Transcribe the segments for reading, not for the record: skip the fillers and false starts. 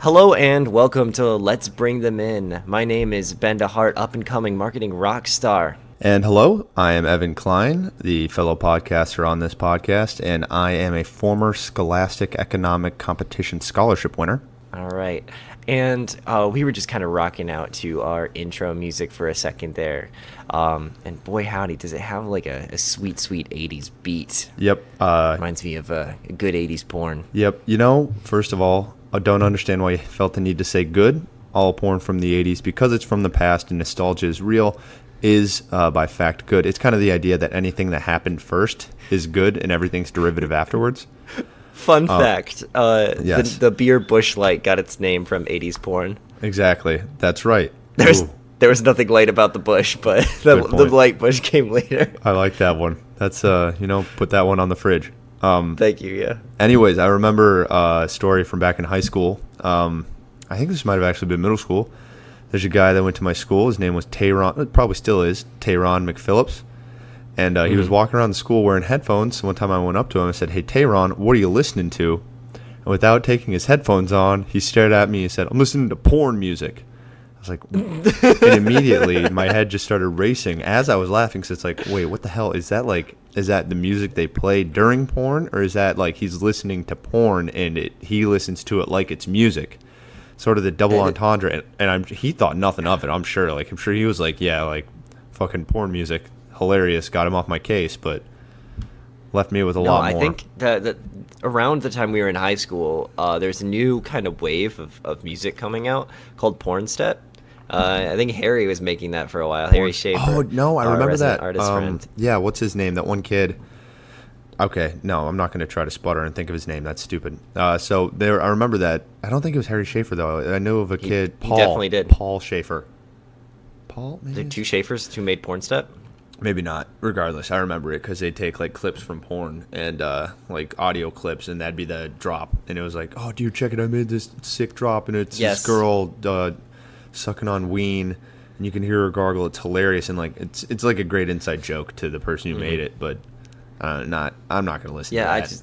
Hello and welcome to Let's Bring Them In. My name is Ben DeHart, up-and-coming marketing rock star. And hello, I am Evan Klein, the fellow podcaster on this podcast, and I am a former Scholastic Economic Competition Scholarship winner. All right. And we were just kind of rocking out to our intro music for a second there. And boy, howdy, does it have like a sweet, sweet 80s beat. Yep. Reminds me of a good 80s porn. Yep. First of all, I don't understand why you felt the need to say good. All porn from the 80s, because it's from the past and nostalgia is real, is by fact good. It's kind of the idea that anything that happened first is good and everything's derivative afterwards. Fun fact, yes. the beer Busch Light got its name from 80s porn. Exactly. That's right. There was nothing light about the Busch, but the light Busch came later. I like that one. That's, put that one on the fridge. Thank you, yeah. Anyways, I remember a story from back in high school. I think this might have actually been middle school. There's a guy that went to my school. His name was Tayron. It probably still is. Tayron McPhillips. And he was walking around the school wearing headphones. One time I went up to him and said, "Hey, Tayron, what are you listening to?" And without taking his headphones on, he stared at me and said, "I'm listening to porn music." I was like, and immediately my head just started racing as I was laughing. So it's like, wait, what the hell? Is that the music they play during porn? Or is that like he's listening to porn and he listens to it like it's music? Sort of the double entendre. And he thought nothing of it, I'm sure. I'm sure he was like, yeah, like fucking porn music. Hilarious, got him off my case, but left me with a lot more. I think that around the time we were in high school, there's a new kind of wave of music coming out called porn step. I think Harry was making that for a while. Harry Schaefer. Oh no, I remember that artist friend. Yeah, what's his name? That one kid. Okay, no, I'm not going to try to sputter and think of his name. That's stupid. I remember that. I don't think it was Harry Schaefer though. I knew of a kid. Paul. He definitely did. Paul Schaefer. Paul. Maybe? There two Schaefers who made porn step. Maybe not. Regardless, I remember it because they'd take like clips from porn and like audio clips, and that'd be the drop. And it was like, "Oh, dude, check it! I made this sick drop, and it's this girl sucking on ween, and you can hear her gargle. It's hilarious, and like it's like a great inside joke to the person who made it. But I'm not going to listen. to that.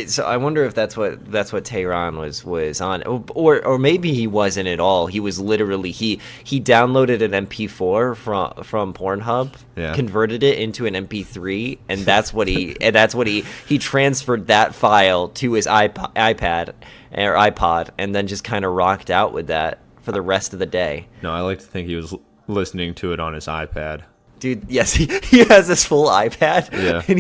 So I wonder if that's what Tehran was on, or maybe he wasn't at all. He was literally he downloaded an MP4 from Pornhub, converted it into an MP3, and that's what he transferred that file to his iPad or iPod, and then just kind of rocked out with that for the rest of the day. No, I like to think he was listening to it on his iPad. Dude, yes, he has this full iPad, and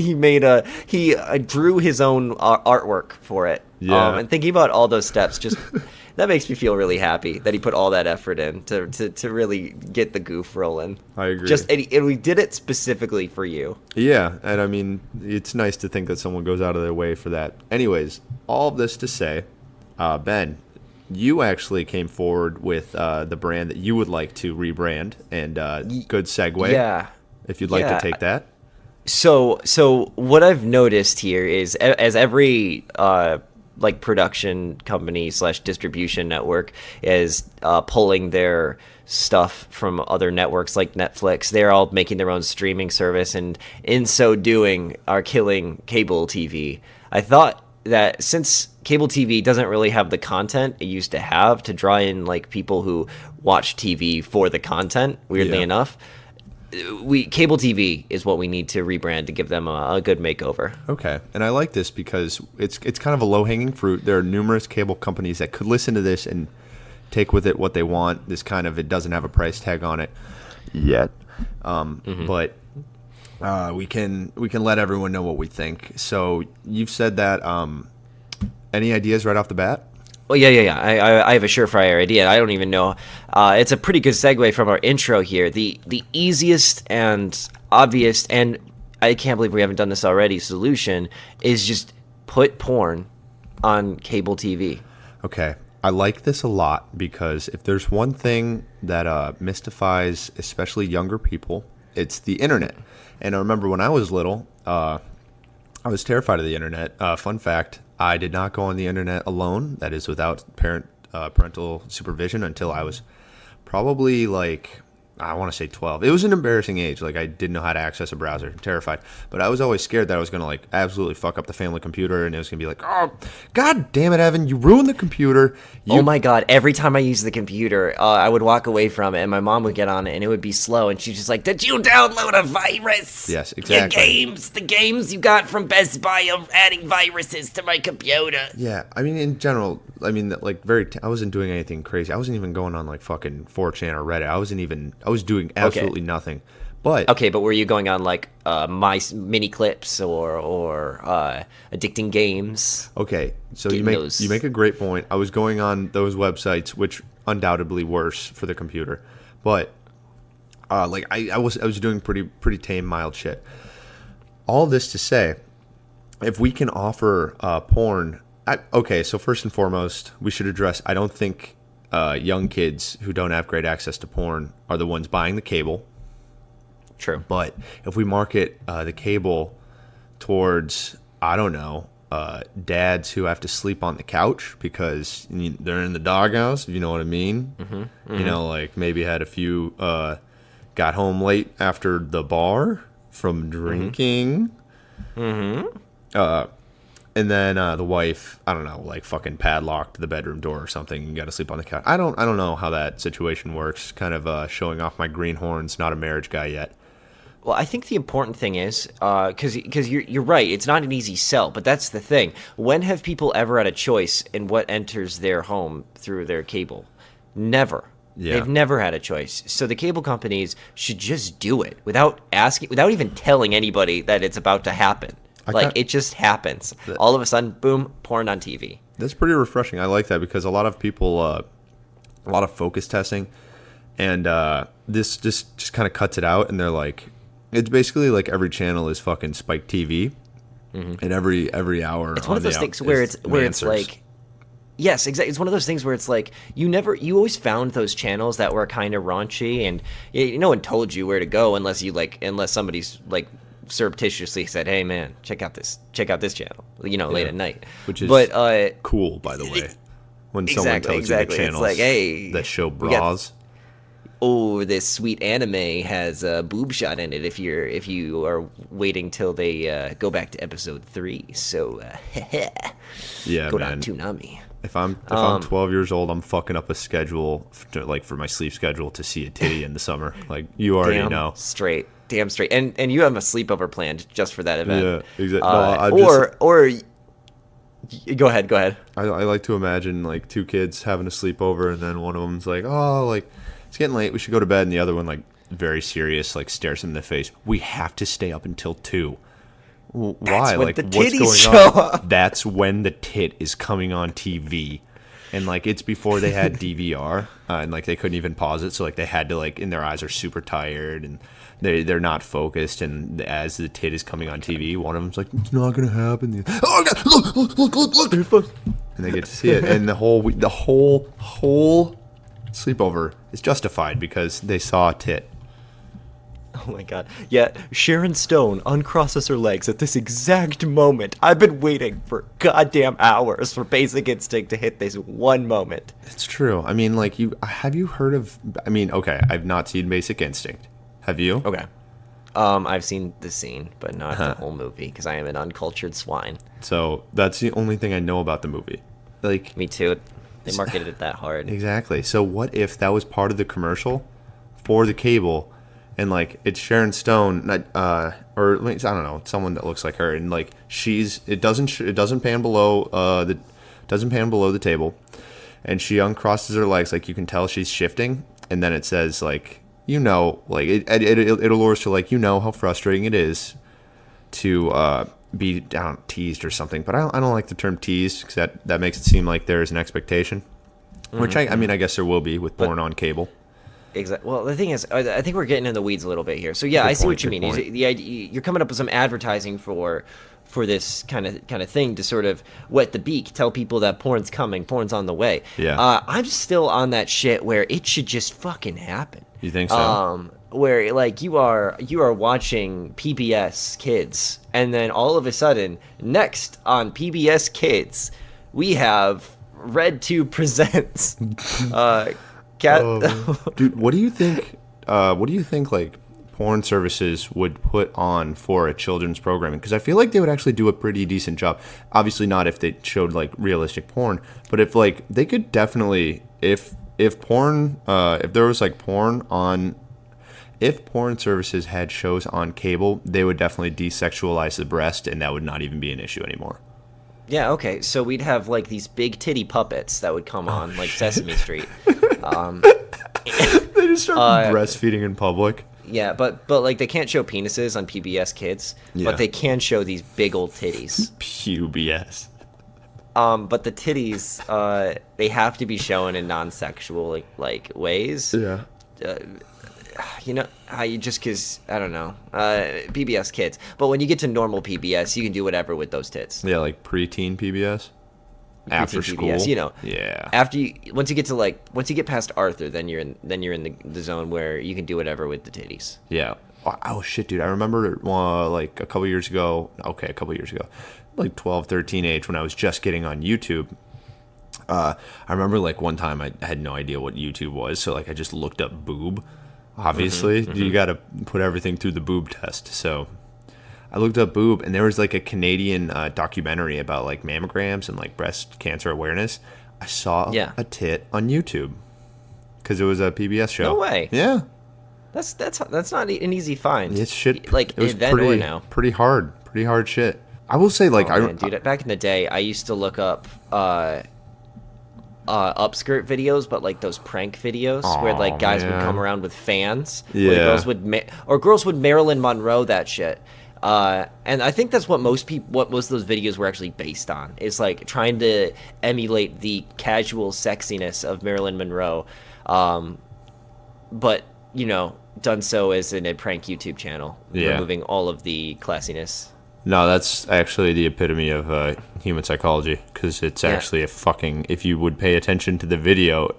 he drew his own artwork for it. Yeah. And thinking about all those steps, just that makes me feel really happy that he put all that effort in to really get the goof rolling. I agree. And we did it specifically for you. Yeah, and I mean, it's nice to think that someone goes out of their way for that. Anyways, all of this to say, Ben, you actually came forward with the brand that you would like to rebrand, and good segue. Yeah. If you'd like to take that. So what I've noticed here is, as every like production company / distribution network is pulling their stuff from other networks like Netflix, they're all making their own streaming service, and in so doing are killing cable TV. I thought that since cable TV doesn't really have the content it used to have to draw in like people who watch TV for the content, weirdly enough, cable TV is what we need to rebrand to give them a good makeover. Okay, and I like this because it's kind of a low-hanging fruit. There are numerous cable companies that could listen to this and take with it what they want. It doesn't have a price tag on it yet, but we can let everyone know what we think. So you've said that. Any ideas right off the bat? Well, yeah. I have a surefire idea. I don't even know. It's a pretty good segue from our intro here. The easiest and obvious, and I can't believe we haven't done this already, solution is just put porn on cable TV. Okay. I like this a lot because if there's one thing that mystifies especially younger people, it's the internet. And I remember when I was little, I was terrified of the internet. Fun fact, I did not go on the internet alone, that is without parental supervision, until I was probably like I want to say 12. It was an embarrassing age. Like, I didn't know how to access a browser. Terrified. But I was always scared that I was going to, like, absolutely fuck up the family computer, and it was going to be like, oh, God damn it, Evan, you ruined the computer. Oh my God, every time I use the computer, I would walk away from it, and my mom would get on it, and it would be slow, and she's just like, did you download a virus? Yes, exactly. The games you got from Best Buy of adding viruses to my computer. Yeah, I mean, in general, like, I wasn't doing anything crazy. I wasn't even going on, like, fucking 4chan or Reddit. I was doing absolutely nothing. But okay, but were you going on like my mini clips or addicting games? Okay, so you make a great point. I was going on those websites, which undoubtedly worse for the computer, but like I was doing pretty tame, mild shit. All this to say, if we can offer porn, okay. So first and foremost, we should address. I don't think young kids who don't have great access to porn are the ones buying the cable. True. But if we market the cable towards, I don't know, dads who have to sleep on the couch because they're in the doghouse, if you know what I mean. You know, like maybe had a few, got home late after the bar from drinking. And then the wife, I don't know, like fucking padlocked the bedroom door or something and got to sleep on the couch. I don't know how that situation works. Kind of showing off my greenhorns. Not a marriage guy yet. Well, I think the important thing is, because you're right, it's not an easy sell, but that's the thing. When have people ever had a choice in what enters their home through their cable? Never. Yeah. They've never had a choice. So the cable companies should just do it without asking, without even telling anybody that it's about to happen. It just happens. All of a sudden, boom, porn on TV. That's pretty refreshing. I like that because a lot of people, a lot of focus testing, and this just kind of cuts it out, and they're like, it's basically like every channel is fucking Spike TV, and every hour. It's one of those things where it's like, yes, exactly. It's one of those things where it's like you always found those channels that were kind of raunchy, and no one told you where to go unless somebody's like surreptitiously said, hey man, check out this channel, late at night, which is cool, by the way, when someone tells you the channels it's like, hey, that show bras. This sweet anime has a boob shot in it if you are waiting till they go back to episode 3. So yeah, go man. to Toonami. If I'm 12 years old, I'm fucking up a schedule for my sleep schedule to see a titty in the summer. Like, you already know. Damn straight. And you have a sleepover planned just for that event. Yeah, exactly. Or go ahead. I like to imagine like two kids having a sleepover, and then one of them's like, oh, like, it's getting late, we should go to bed, and the other one, like, very serious, like, stares him in the face. We have to stay up until 2. Why? Like, what's going on? That's when the tit is coming on TV. And, like, it's before they had DVR, and, like, they couldn't even pause it, so, like, they had to, like, and their eyes are super tired, and they're not focused, and as the tit is coming on TV, one of them's like, it's not gonna happen. Oh, God, look. And they get to see it, and the whole sleepover is justified because they saw a tit. Oh my God. Yeah, Sharon Stone uncrosses her legs at this exact moment. I've been waiting for goddamn hours for Basic Instinct to hit this one moment. It's true. I mean, like, have you heard of, okay, I've not seen Basic Instinct. Have you? Okay. I've seen the scene, but not the whole movie because I am an uncultured swine. So that's the only thing I know about the movie. Like, me too. They marketed it that hard. Exactly. So what if that was part of the commercial for the cable, and like it's Sharon Stone, or I don't know, someone that looks like her, and like it doesn't pan below the table, and she uncrosses her legs, like you can tell she's shifting, and then it says like, like it allures to like, how frustrating it is to be teased or something. But I don't like the term teased because that makes it seem like there is an expectation, which I guess there will be with porn on cable. Exactly. Well, the thing is, I think we're getting in the weeds a little bit here. So yeah, I see what you mean. The idea, you're coming up with some advertising for this kind of thing to sort of wet the beak, tell people that porn's coming, porn's on the way. Yeah. I'm still on that shit where it should just fucking happen. You think so? Where like you are watching PBS Kids, and then all of a sudden, next on PBS Kids, we have Red 2 presents. Dude, what do you think? what do you think like porn services would put on for a children's programming? Because I feel like they would actually do a pretty decent job. Obviously not if they showed like realistic porn, but if like they could definitely if porn if there was like porn on if porn services had shows on cable, they would definitely desexualize the breast, and that would not even be an issue anymore. Yeah, okay. So we'd have like these big titty puppets that would come on, like Sesame Street. They just start breastfeeding in public. Yeah, but like they can't show penises on PBS Kids, Yeah. but they can show these big old titties. PBS. But the titties, they have to be shown in non-sexual like ways. Yeah. You know, how you just because I don't know, PBS Kids. But when you get to normal PBS, you can do whatever with those tits. Yeah, like preteen PBS. After Preteen school, PBS, you know. Yeah. After once you get past Arthur, then you're in the zone where you can do whatever with the titties. Yeah. Oh shit, dude! I remember like a couple years ago. Okay, a couple years ago, like 12, 13 age, when I was just getting on YouTube. I remember like one time I had no idea what YouTube was, so like I just looked up boob. Obviously, you got to put everything through the boob test. So I looked up boob, and there was like a Canadian documentary about like mammograms and like breast cancer awareness. I saw a tit on YouTube because it was a PBS show. No way. Yeah, That's not an easy find. it's shit. Like it was then or now. pretty hard shit. I will say, like, Man, dude, back in the day, I used to look up upskirt videos, but like those prank videos where like guys would come around with fans. Yeah. Or girls would Marilyn Monroe that shit. And I think that's what most of those videos were actually based on. Is like trying to emulate the casual sexiness of Marilyn Monroe, but you know, done so as in a prank YouTube channel, removing all of the classiness. No, that's actually the epitome of human psychology, because it's actually a fucking, if you would pay attention to the video,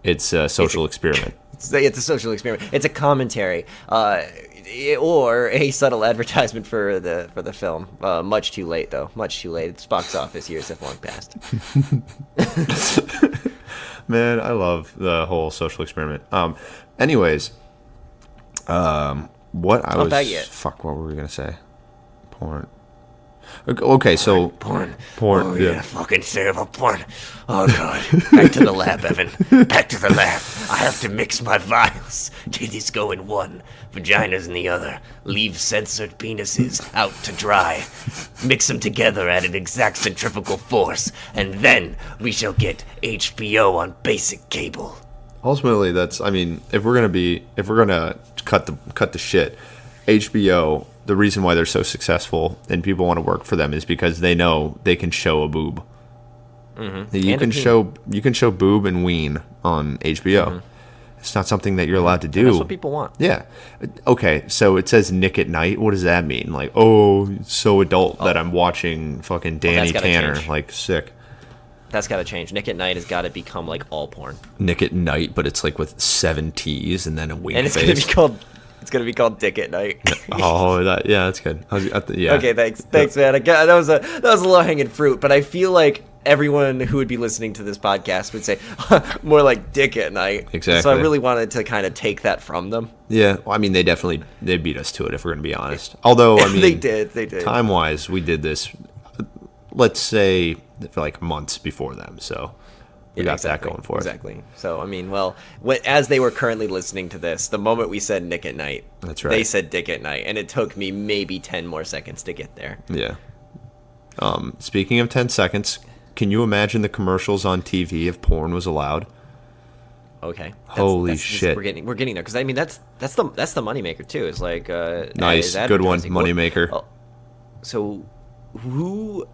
it's a social experiment. It's a social experiment. It's a commentary, or a subtle advertisement for the film. Much too late, though. Much too late. Its box office years have long passed. Man, I love the whole social experiment. Anyways, what were we gonna say? Porn. Okay, so Porn. Porn. Oh, yeah. fucking terrible porn. Oh god. Back to the lab, Evan. Back to the lab. I have to mix my vials. Titties go in one, vaginas in the other. Leave censored penises out to dry. Mix them together at an exact centrifugal force, and then we shall get HBO on basic cable. Ultimately, that's. I mean, if we're gonna cut the shit, HBO. The reason why they're so successful and people want to work for them is because they know they can show a boob. Mm-hmm. You can show boob and ween on HBO. Mm-hmm. It's not something that you're allowed to do. And that's what people want. Yeah. Okay, so it says Nick at Night. What does that mean? Like, oh, it's so adult that I'm watching fucking Danny Tanner. Change. Like, sick. That's got to change. Nick at Night has got to become like all porn. Nick at Night, but it's like with 7 T's and then a wink and it's face. It's gonna be called Dick at Night. That's good. Yeah. Okay, thanks, man. That was a low hanging fruit, but I feel like everyone who would be listening to this podcast would say more like Dick at Night. Exactly. So I really wanted to kind of take that from them. Yeah, well, I mean, they beat us to it, if we're gonna be honest. Although, I mean, they did. Time wise, we did this. Let's say for like months before them, so. We got that going for us. Exactly. So, I mean, well, as they were currently listening to this, the moment we said Nick at Night, that's right. They said Dick at Night, and it took me maybe 10 more seconds to get there. Yeah. Speaking of 10 seconds, can you imagine the commercials on TV if porn was allowed? Okay. Holy shit. We're getting there, because I mean that's the moneymaker too. It's like nice, good one, moneymaker. Well, so who?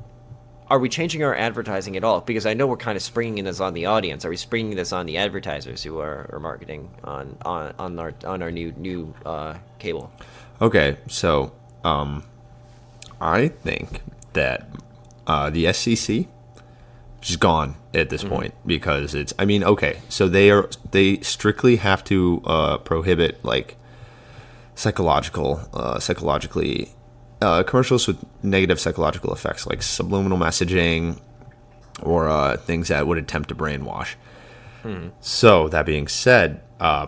Are we changing our advertising at all? Because I know we're kind of springing this on the audience. Are we springing this on the advertisers who are marketing on our new cable? Okay, so I think that the SCC is gone at this point because it's. I mean, okay, so they strictly have to prohibit like psychologically. Commercials with negative psychological effects like subliminal messaging or things that would attempt to brainwash. So that being said,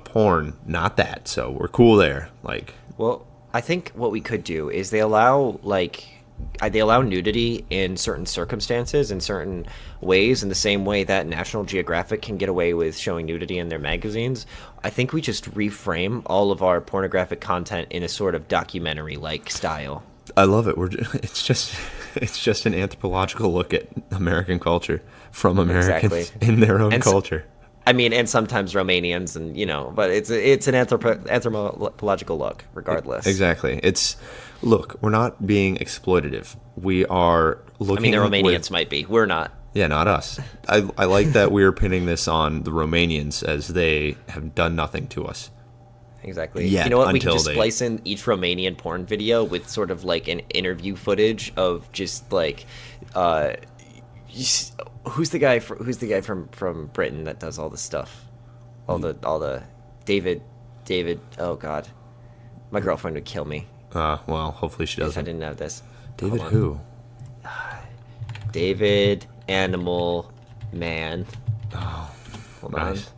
porn, not that. So we're cool there. Like, Well, I think what we could do is they allow nudity in certain circumstances in certain ways in the same way that National Geographic can get away with showing nudity in their magazines. I think we just reframe all of our pornographic content in a sort of documentary like style. I love it. It's just an anthropological look at American culture from Americans Exactly. in their own And culture. I mean, and sometimes Romanians, and but it's an anthropological look, regardless. Exactly. Look, we're not being exploitative. We are looking. I mean, the Romanians might be. We're not. Yeah, not us. I like that we're pinning this on the Romanians as they have done nothing to us. Exactly. Yet, You know what? We can until just they- splice in each Romanian porn video with sort of like an interview footage of just like, who's the guy? Who's the guy from Britain that does all the stuff? All the David. Oh God, my girlfriend would kill me Well, hopefully she if I doesn't. didn't have this. David Hold on. who? David Animal Man. Hold on. Nice.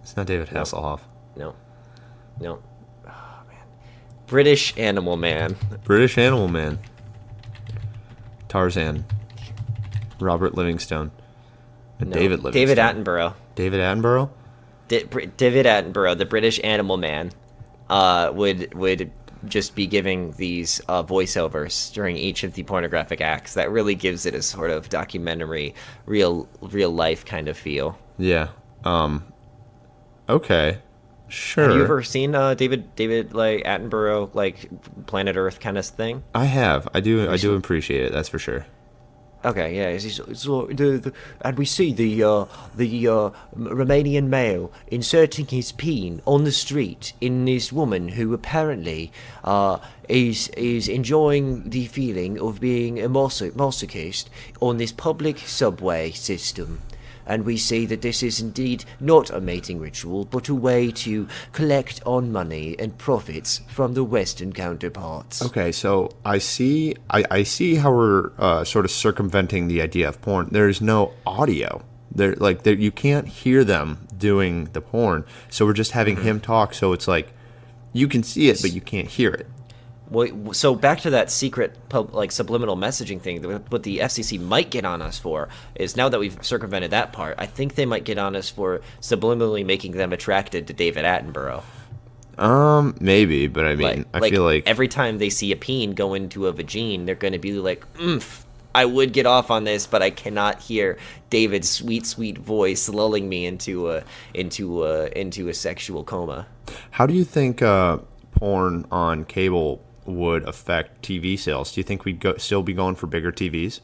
It's not David Hasselhoff. No. No. Oh man. British Animal Man. British Animal Man. Tarzan. Robert Livingstone. And No. David Livingstone. David Attenborough. David Attenborough? David Attenborough, the British Animal Man, would just be giving these voiceovers during each of the pornographic acts. That really gives it a sort of documentary, real life kind of feel. Yeah. Okay. Sure. Have you ever seen David like Attenborough like Planet Earth kind of thing? I have. I do appreciate it, that's for sure. Okay, yeah. And we see the Romanian male inserting his peen on the street in this woman who apparently is enjoying the feeling of being a masochist on this public subway system. And we see that this is indeed not a mating ritual, but a way to collect on money and profits from the Western counterparts. Okay, so I see how we're sort of circumventing the idea of porn. There's no audio. You can't hear them doing the porn. So we're just having him talk, so it's like you can see it but you can't hear it. Well, so back to that secret subliminal messaging thing. What the FCC might get on us for is, now that we've circumvented that part, I think they might get on us for subliminally making them attracted to David Attenborough. Maybe, but I mean, I feel like every time they see a peen go into a vagine, they're going to be like, I would get off on this, but I cannot hear David's sweet voice lulling me into a sexual coma. How do you think porn on cable would affect TV sales? Do you think we'd still be going for bigger TVs?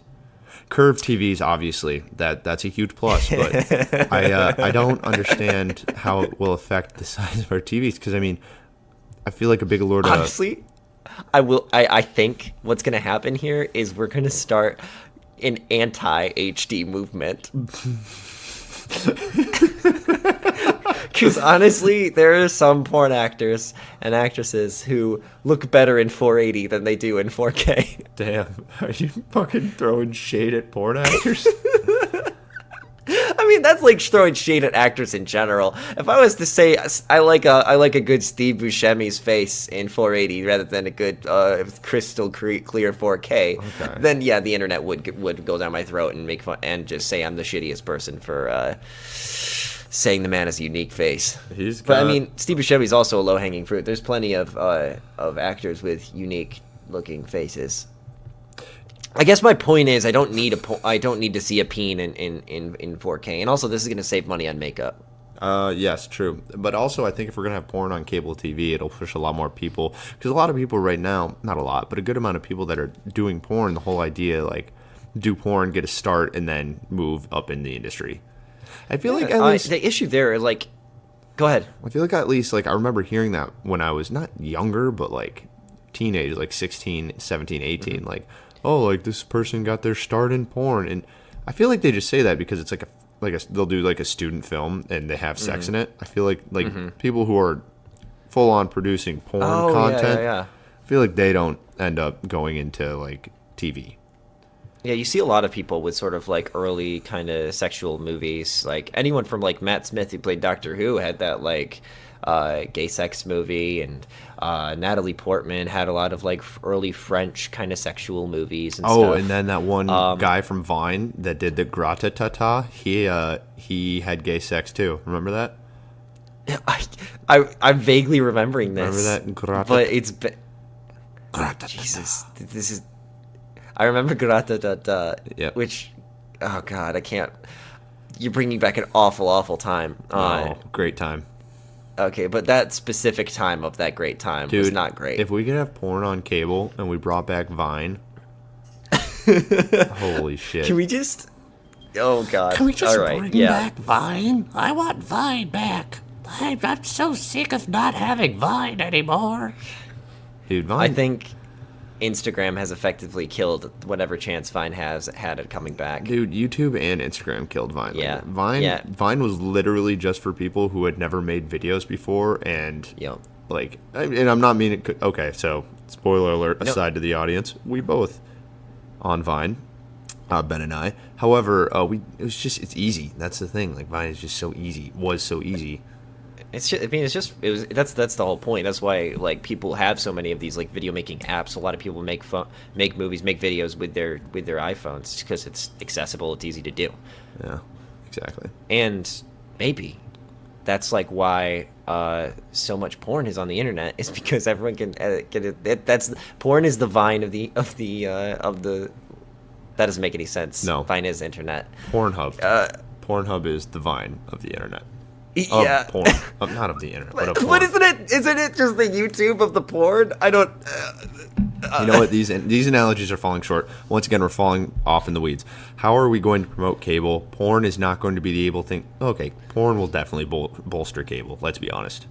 Curved TVs, obviously, that's a huge plus, but I don't understand how it will affect the size of our TVs, because I mean, I feel like a big allure to... Honestly, I think what's going to happen here is we're going to start an anti-HD movement. Because honestly, there are some porn actors and actresses who look better in 480 than they do in 4K. Damn, are you fucking throwing shade at porn actors? I mean, that's like throwing shade at actors in general. If I was to say I like a good Steve Buscemi's face in 480 rather than a good crystal clear 4K, Okay. then yeah, the internet would go down my throat and make fun and just say I'm the shittiest person for saying the man has a unique face. But I mean, Steve Buscemi's also a low-hanging fruit. There's plenty of actors with unique looking faces. I guess my point is I don't need to see a peen in 4K, and also this is going to save money on makeup. Yes, true. But also, I think if we're gonna have porn on cable TV, it'll push a lot more people, because a lot of people right now, not a lot, but a good amount of people that are doing porn, the whole idea, like, do porn, get a start, and then move up in the industry. I feel like at least the issue there is like, go ahead. I feel like at least, like, I remember hearing that when I was not younger, but like teenage, like 16, 17, 18, Mm-hmm. like, oh, like this person got their start in porn, and I feel like they just say that because it's they'll do like a student film and they have sex in it. I feel like people who are full on producing porn content, Yeah. I feel like they don't end up going into like TV. Yeah, you see a lot of people with sort of like early kind of sexual movies. Like anyone from like Matt Smith who played Doctor Who had that like gay sex movie, and Natalie Portman had a lot of like early French kind of sexual movies and Oh, stuff. and then that one guy from Vine that did the Gratatata, he had gay sex too. Remember that? I'm vaguely remembering this. Remember that but it's Jesus. This is. I remember Grata, Yep. which, oh god, I can't. You're bringing back an awful time. Oh, great time. Okay, but that specific time of that great time was Dude, not great. If we could have porn on cable and we brought back Vine, holy shit. Can we just? Oh god. Can we just All right, bring yeah. back Vine? I want Vine back. I'm so sick of not having Vine anymore. Dude, Vine. I think Instagram has effectively killed whatever chance Vine has had at coming back. Dude, YouTube and Instagram killed Vine. Yeah. Like, Vine Yeah. Vine was literally just for people who had never made videos before, and Yep. like, and I'm not meaning. Okay, so spoiler alert aside to the audience, we both on Vine, Ben and I. However, it's easy. That's the thing. Like, Vine is just so easy. Was so easy. It's just, I mean, that's the whole point. That's why like people have so many of these like video making apps. A lot of people make movies, make videos with their iPhones because it's accessible. It's easy to do, Yeah, exactly. and maybe that's like why so much porn is on the internet is because everyone can get it. That's porn is the Vine of the. That doesn't make any sense. No. Vine is internet. Pornhub. Pornhub is the Vine of the internet. Yeah. Porn. Not of the internet, but of porn. But isn't it just the YouTube of the porn? I don't. You know what? These analogies are falling short. Once again, we're falling off in the weeds. How are we going to promote cable? Porn is not going to be the able thing. Okay, porn will definitely bolster cable. Let's be honest.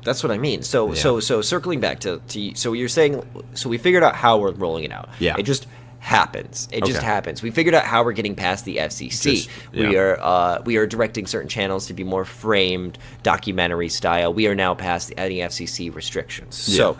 That's what I mean. So Yeah. so circling back to so you're saying, so we figured out how we're rolling it out. Yeah. It just happens. It just Okay. happens. We figured out how we're getting past the FCC. We are directing certain channels to be more framed documentary style. We are now past any FCC restrictions. So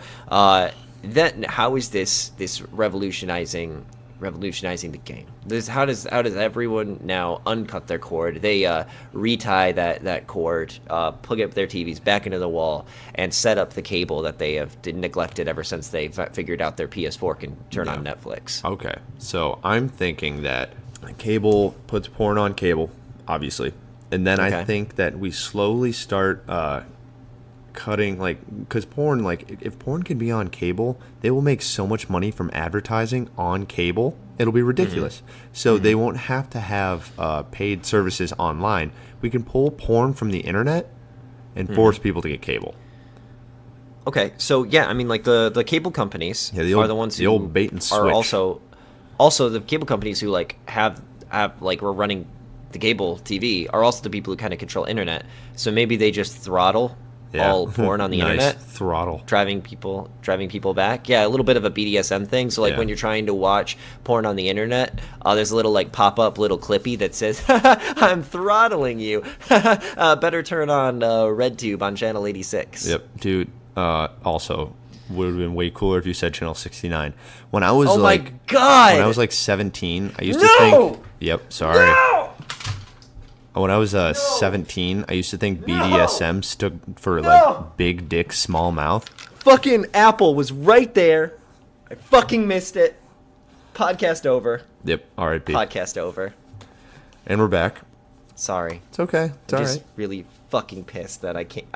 then how is this revolutionizing the game? How does everyone now uncut their cord? They retie that cord, plug up their TVs back into the wall, and set up the cable that they have neglected ever since they figured out their PS4 can turn on Netflix. Okay, so I'm thinking that cable puts porn on cable, obviously, and then I Okay. think that we slowly start cutting, like, because porn, like, if porn can be on cable, they will make so much money from advertising on cable, it'll be ridiculous. So they won't have to have paid services online. We can pull porn from the internet and force people to get cable. Okay, so yeah, I mean, like the cable companies are the ones who the old bait and are switch. also the cable companies who like have like we're running the cable TV are also the people who kind of control internet. So maybe they just throttle all porn on the Nice. internet, Throttle. driving people back. Yeah, a little bit of a BDSM thing. So like Yeah. when you're trying to watch porn on the internet, there's a little like pop up little clippy that says, "I'm throttling you." Better turn on RedTube on channel 86. Yep, dude. Also, would have been way cooler if you said channel 69. When I was Oh like, my god! when I was like 17, I used to No! think. Yep, sorry. No! When I was 17, I used to think BDSM stood for like big dick, small mouth. Fucking Apple was right there. I fucking missed it. Podcast over. Yep, R.I.P. Podcast over. And we're back. Sorry. It's okay. It's I'm all just right. really fucking pissed that I can't.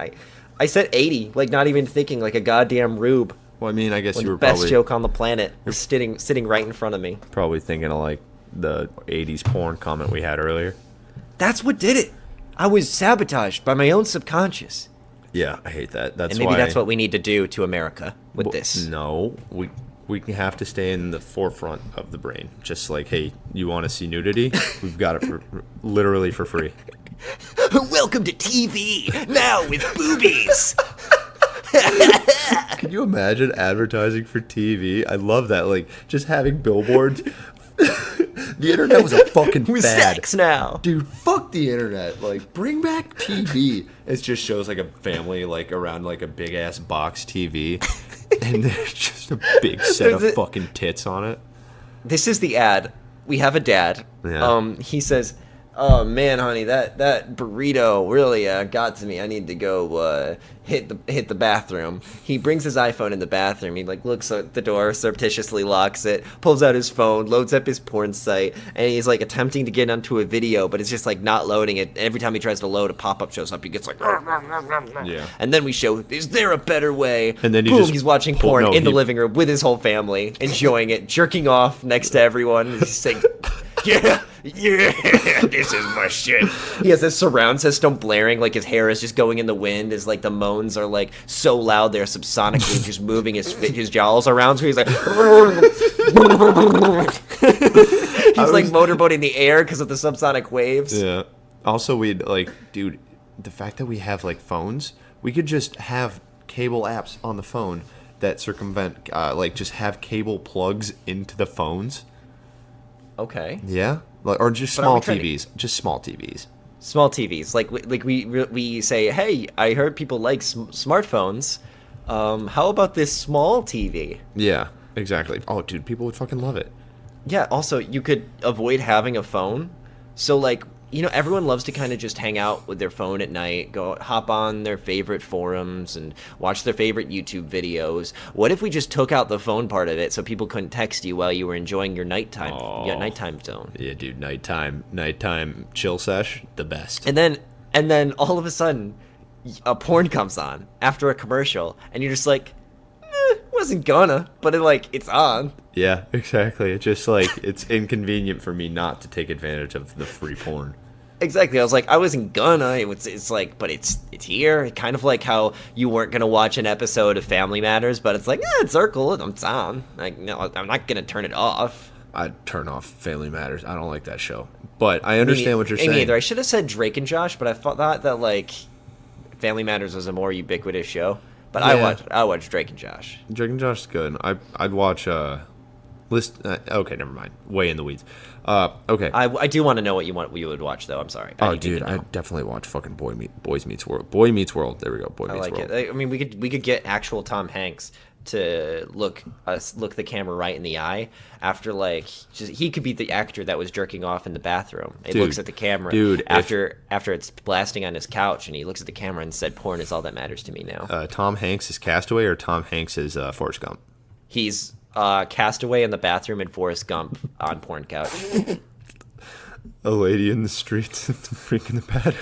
I said 80, like not even thinking, like a goddamn rube. Well, I mean, I guess When you the were best probably joke on the planet was sitting right in front of me. thinking of like the 80s porn comment we had earlier. That's what did it. I was sabotaged by my own subconscious. Yeah, I hate that. That's And maybe why, that's what we need to do to America with this. No, we have to stay in the forefront of the brain. Just like, hey, you want to see nudity? We've got it literally for free. Welcome to TV, now with boobies. Can you imagine advertising for TV? I love that. Like, just having billboards. The internet was a fucking With fad. sex now. Dude, fuck the internet. Like, bring back TV. It just shows like a family like around like a big ass box TV, and there's just a big set of There's a- fucking tits on it. This is the ad we have a dad. Yeah. He says, "Oh man, honey, that burrito really got to me. I need to go hit the bathroom." He brings his iPhone in the bathroom. He like looks at the door, surreptitiously locks it, pulls out his phone, loads up his porn site, and he's like attempting to get onto a video, but it's just like not loading it. Every time he tries to load, a pop-up shows up. He gets like, Yeah. and then we show, is there a better way? And then he's watching porn in the living room with his whole family, enjoying it, jerking off next to everyone. He's saying, yeah, this is my shit. He has this surround system blaring, like his hair is just going in the wind, as like the moans are like so loud they're subsonically just moving his jowls around, so he's like he's like motorboating the air because of the subsonic waves. Yeah. Also, we'd like, dude, the fact that we have like phones, we could just have cable apps on the phone that circumvent, like just have cable plugs into the phones. Okay. Yeah, like, or just small TVs. Just small TVs. Small TVs. Like we say, hey, I heard people like smartphones. How about this small TV? Yeah, exactly. Oh, dude, people would fucking love it. Yeah. Also, you could avoid having a phone. So like, you know, everyone loves to kind of just hang out with their phone at night, go hop on their favorite forums and watch their favorite YouTube videos. What if we just took out the phone part of it so people couldn't text you while you were enjoying your nighttime zone? Yeah, dude, nighttime chill sesh, the best. And then all of a sudden, a porn comes on after a commercial, and you're just like, wasn't gonna, but it's on. Yeah, exactly. It's just like, it's inconvenient for me not to take advantage of the free porn. Exactly. I was like, I wasn't gonna. It's like, but it's here. Kind of like how you weren't gonna watch an episode of Family Matters, but it's like, it's Circle, it's on. Like, no, I'm not gonna turn it off. I'd turn off Family Matters. I don't like that show. But I understand what you're saying. Either. I should have said Drake and Josh, but I thought that like Family Matters was a more ubiquitous show. But yeah. I watch Drake and Josh. Drake and Josh is good. I'd watch okay, never mind. Way in the weeds. Okay. I do want to know what you would watch though. I'm sorry. I definitely watch fucking Boys Meets World. Boy Meets World. There we go. Boy Meets World. It. I mean, we could get actual Tom Hanks to look the camera right in the eye after he could be the actor that was jerking off in the bathroom. He looks at the camera after it's blasting on his couch, and he looks at the camera and said, "Porn is all that matters to me now." Tom Hanks is Castaway, or Tom Hanks is Forrest Gump? He's Castaway in the bathroom and Forrest Gump on porn couch. A lady in the streets, freak in the bed.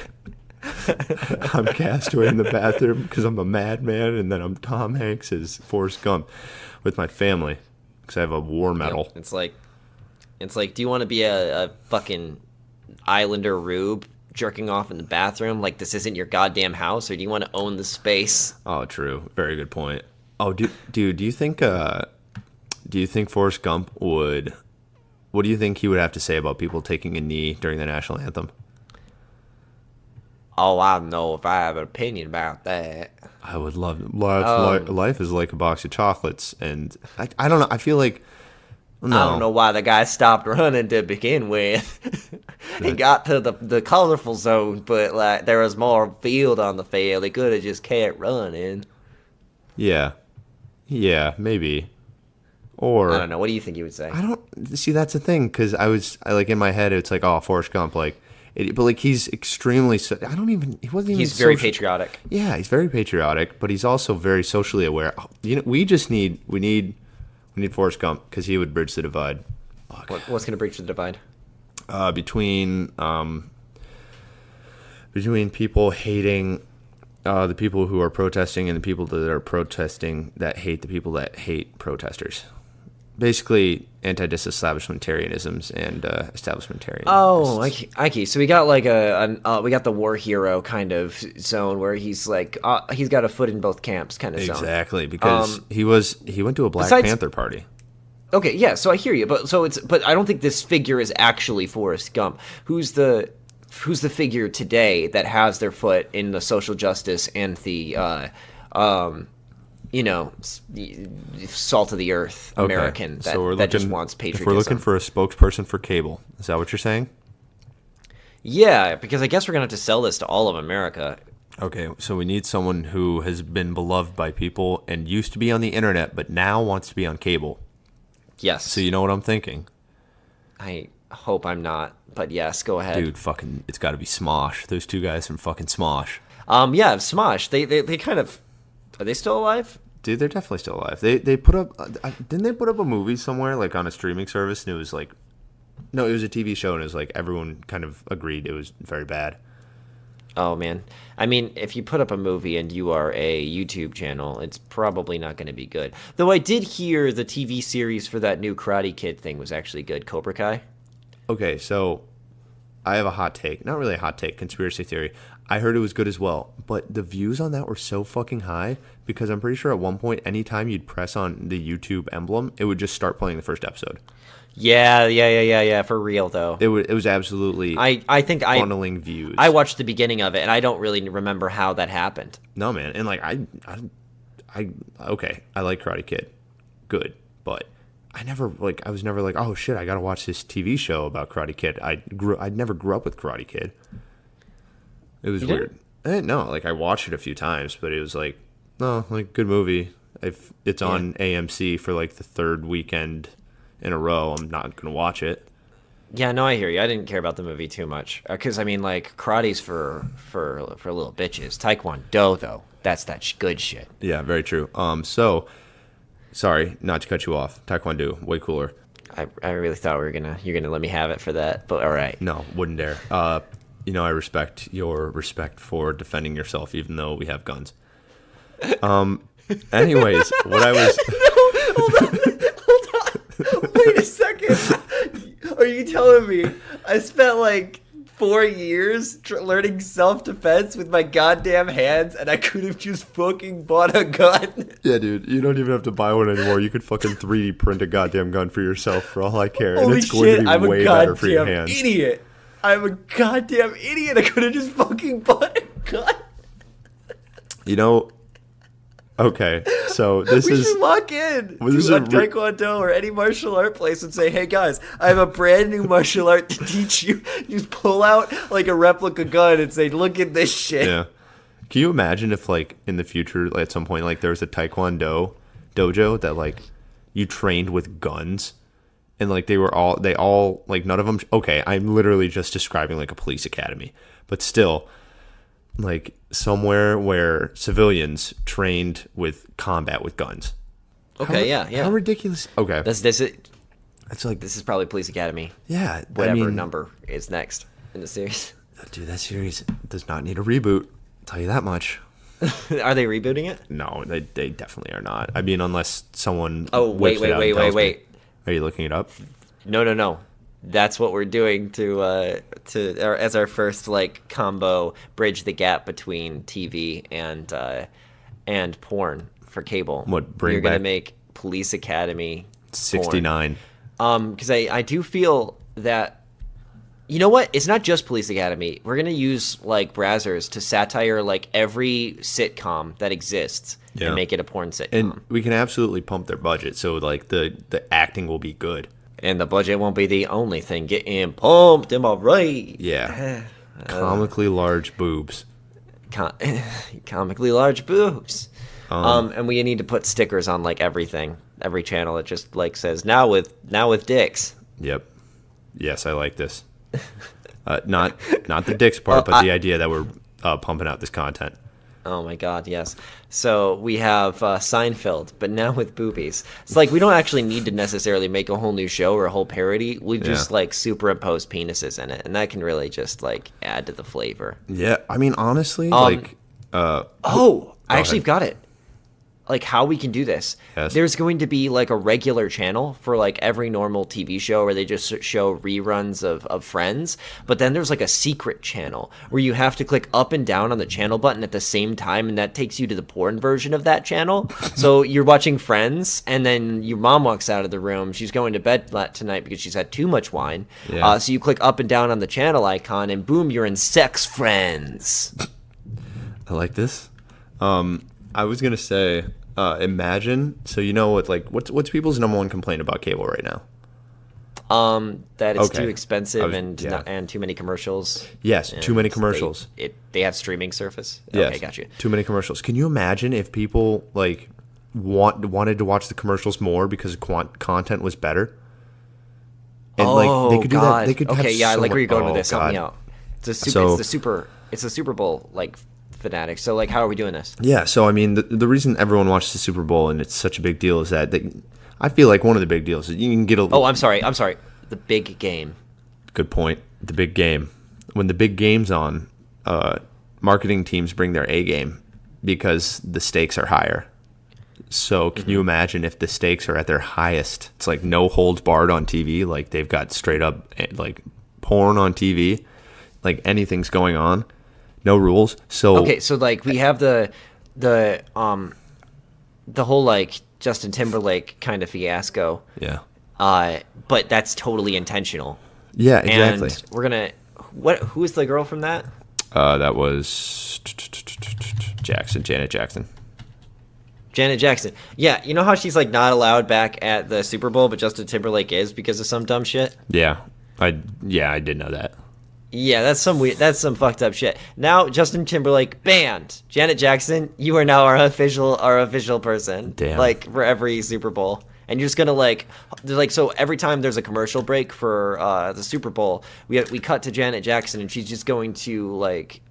I'm Castaway in the bathroom because I'm a madman, and then I'm Tom Hanks as Forrest Gump with my family because I have a war medal. Yep. It's like, do you want to be a fucking Islander rube jerking off in the bathroom like this isn't your goddamn house, or do you want to own the space? Oh, true. Very good point. Oh, dude, do you think Forrest Gump would? What do you think he would have to say about people taking a knee during the national anthem? Oh, I don't know if I have an opinion about that. I would love it. Life is like a box of chocolates, and I don't know. I feel like I don't know why the guy stopped running to begin with. He got to the colorful zone, but there was more field on the field. He could have just kept running. Yeah, maybe. Or I don't know. What do you think he would say? I don't see. That's the thing, because I in my head, it's like, oh, Forrest Gump, but he's extremely. He wasn't even. He's very patriotic. Yeah, he's very patriotic, but he's also very socially aware. You know, we need Forrest Gump because he would bridge the divide. What's going to bridge the divide? Between people hating the people who are protesting and the people that are protesting that hate the people that hate protesters. Basically, anti-disestablishmentarianisms and establishmentarianisms. Oh, okay. So we got we got the war hero kind of zone where he's he's got a foot in both camps kind of zone. Exactly, because he went to a Black Panther party. Okay, yeah. So I hear you, but I don't think this figure is actually Forrest Gump. Who's the figure today that has their foot in the social justice and the salt of the earth American that just wants patriotism? If we're looking for a spokesperson for cable, is that what you're saying? Yeah, because I guess we're gonna have to sell this to all of America. Okay, so we need someone who has been beloved by people and used to be on the internet, but now wants to be on cable. Yes. So you know what I'm thinking? hope I'm not. But yes, go ahead. Dude, fucking, it's got to be Smosh. Those two guys from fucking Smosh. Yeah, Smosh. They kind of, are they still alive? Dude, they're definitely still alive. They put up, didn't they put up a movie somewhere, like on a streaming service, and it was like, no, it was a TV show, and it was like everyone kind of agreed it was very bad. Oh man, I mean, if you put up a movie and you are a YouTube channel, it's probably not going to be good. Though I did hear the TV series for that new Karate Kid thing was actually good, Cobra Kai. Okay, so I have a hot take. Not really a hot take, conspiracy theory. I heard it was good as well, but the views on that were so fucking high because I'm pretty sure at one point, anytime you'd press on the YouTube emblem, it would just start playing the first episode. Yeah. For real though. It was absolutely. I think funneling views. I watched the beginning of it, and I don't really remember how that happened. No, man, and like I okay, I like Karate Kid, good, but I was never like, oh shit, I gotta watch this TV show about Karate Kid. I never grew up with Karate Kid. It was weird. No, like I watched it a few times, but it was like, no, like good movie. If it's on AMC for like the third weekend in a row, I'm not gonna watch it. Yeah, no, I hear you. I didn't care about the movie too much because I mean, like karate's for little bitches. Taekwondo though, that's that good shit. Yeah, very true. So sorry, not to cut you off. Taekwondo, way cooler. I really thought you're gonna let me have it for that, but all right. No, wouldn't dare. I respect your respect for defending yourself, even though we have guns. Anyways, what I was. Hold on. Wait a second. Are you telling me I spent like 4 years learning self-defense with my goddamn hands, and I could have just fucking bought a gun? Yeah, dude, you don't even have to buy one anymore. You could fucking 3D print a goddamn gun for yourself for all I care. Holy and it's going to be I'm way a better for your goddamn hands. idiot. I'm a goddamn idiot. I could have just fucking bought a gun. Okay, so this we is... should walk in Well, this to a is Taekwondo or any martial art place and say, hey guys, I have a brand new martial art to teach you. You just pull out like a replica gun and say, look at this shit. Yeah. Can you imagine if, like, in the future, like, at some point, like, there was a Taekwondo dojo that, like, you trained with guns, and, like, they all, like, none of them... Okay, I'm literally just describing, like, a police academy, but still... like somewhere where civilians trained with combat with guns. Okay, yeah. How ridiculous. Okay. This is probably Police Academy. Yeah. Whatever number is next in the series. Dude, that series does not need a reboot. I'll tell you that much. Are they rebooting it? No, they definitely are not. I mean, unless someone. Oh, wait. Are you looking it up? No. That's what we're doing as our first like combo, bridge the gap between TV and porn for cable. What, bring You're back gonna make Police Academy 69. Because I do feel that, you know what? It's not just Police Academy. We're gonna use like Brazzers to satire like every sitcom that exists and make it a porn sitcom. And we can absolutely pump their budget, so like the acting will be good. And the budget won't be the only thing getting pumped. Am I right? Yeah. Comically large boobs. Comically large boobs. And we need to put stickers on like everything, every channel. It just like says now with dicks. Yep. Yes, I like this. Not the dicks part, but the idea that we're pumping out this content. Oh my God, yes. So we have Seinfeld, but now with boobies. It's like we don't actually need to necessarily make a whole new show or a whole parody. We've just like superimposed penises in it, and that can really just like add to the flavor. Yeah, I mean honestly, I actually got it. Like how we can do this. Yes. There's going to be like a regular channel for like every normal TV show where they just show reruns of Friends. But then there's like a secret channel where you have to click up and down on the channel button at the same time. And that takes you to the porn version of that channel. So you're watching Friends and then your mom walks out of the room. She's going to bed tonight because she's had too much wine. Yeah. So you click up and down on the channel icon and boom, you're in Sex Friends. I like this. I was gonna say, imagine. So you know what? Like, what's people's number one complaint about cable right now? That it's too expensive and too many commercials. Yes, too many commercials. They have streaming service. Yes, Okay, got you. Too many commercials. Can you imagine if people like wanted to watch the commercials more because content was better? And like they could do that. God. They could Okay, have yeah, I so like where you're going oh, with this. Help me God. out. It's So- the Super Bowl like fanatic. So like, how are we doing this? Yeah, so I mean, the reason everyone watches the Super Bowl and it's such a big deal is that I feel like one of the big deals is you can get a. Oh, I'm sorry. The big game. Good point. The big game. When the big game's on, marketing teams bring their A game because the stakes are higher. So can you imagine if the stakes are at their highest? It's like no holds barred on TV. Like they've got straight up like porn on TV. Like anything's going on. No rules. So Okay, so like we have the whole like Justin Timberlake kind of fiasco. yeah. But that's totally intentional. Yeah, exactly. And we're gonna who is the girl from that? That was Janet Jackson. Janet Jackson. Yeah, you know how she's like not allowed back at the Super Bowl, but Justin Timberlake is because of some dumb shit? Yeah. I did know that. Yeah, that's some fucked up shit. Now Justin Timberlake banned. Janet Jackson, you are now our official person. Damn. Like for every Super Bowl. And you're just gonna like so every time there's a commercial break for the Super Bowl, we cut to Janet Jackson and she's just going to like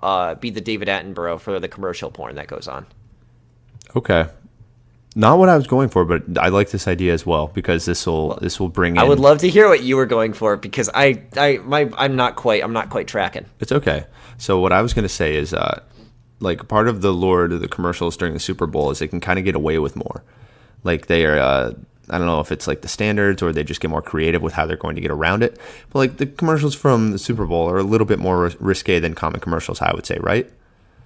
be the David Attenborough for the commercial porn that goes on. Okay. Not what I was going for, but I like this idea as well because this will bring in. I would love to hear what you were going for because I'm not quite tracking. It's okay. So what I was going to say is, like part of the lure of the commercials during the Super Bowl is they can kind of get away with more. Like they are, I don't know if it's like the standards or they just get more creative with how they're going to get around it. But like the commercials from the Super Bowl are a little bit more risque than common commercials, I would say, right?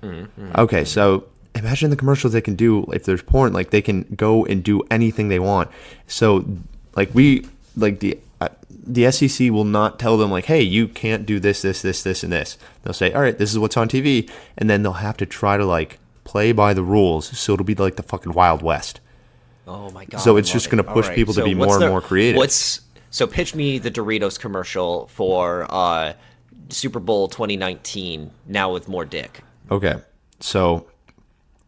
Mm-hmm. Okay, so imagine the commercials they can do if there's porn. Like they can go and do anything they want. So like the SEC will not tell them like, hey, you can't do this, and this. They'll say, all right, this is what's on TV, and then they'll have to try to like play by the rules. So it'll be like the fucking Wild West. Oh my god! So it's just going to push people to be more and more creative. So pitch me the Doritos commercial for Super Bowl 2019 now with more dick. Okay, so